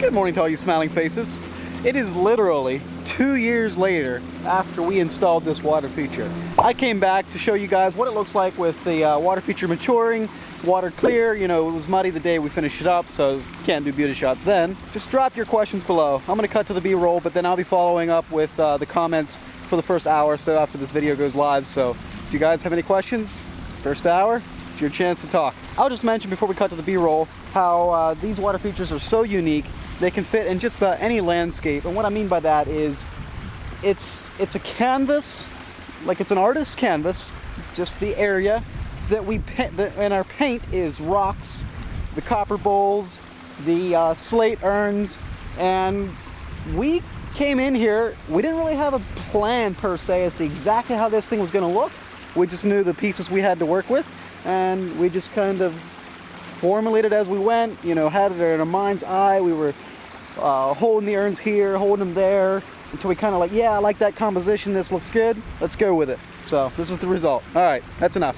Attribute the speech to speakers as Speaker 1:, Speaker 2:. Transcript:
Speaker 1: Good morning to all you smiling faces. It is literally 2 years later after we installed this water feature. I came back to show you guys what it looks like with the water feature maturing, water clear. You know, it was muddy the day we finished it up, so can't do beauty shots then. Just drop your questions below. I'm gonna cut to the B-roll, but then I'll be following up with the comments for the first hour or so after this video goes live. So if you guys have any questions, first hour, it's your chance to talk. I'll just mention before we cut to the B-roll how these water features are so unique. They can fit in just about any landscape, and what I mean by that is it's a canvas, like it's an artist's canvas, just the area that we paint, and our paint is rocks, the copper bowls, the slate urns, and we came in here, we didn't really have a plan per se as to exactly how this thing was going to look. We just knew the pieces we had to work with, and we just kind of formulated as we went, you know, had it in our mind's eye. We were holding the urns here, holding them there, until we kind of like, yeah, I like that composition, this looks good, let's go with it. So this is the result. All right, that's enough.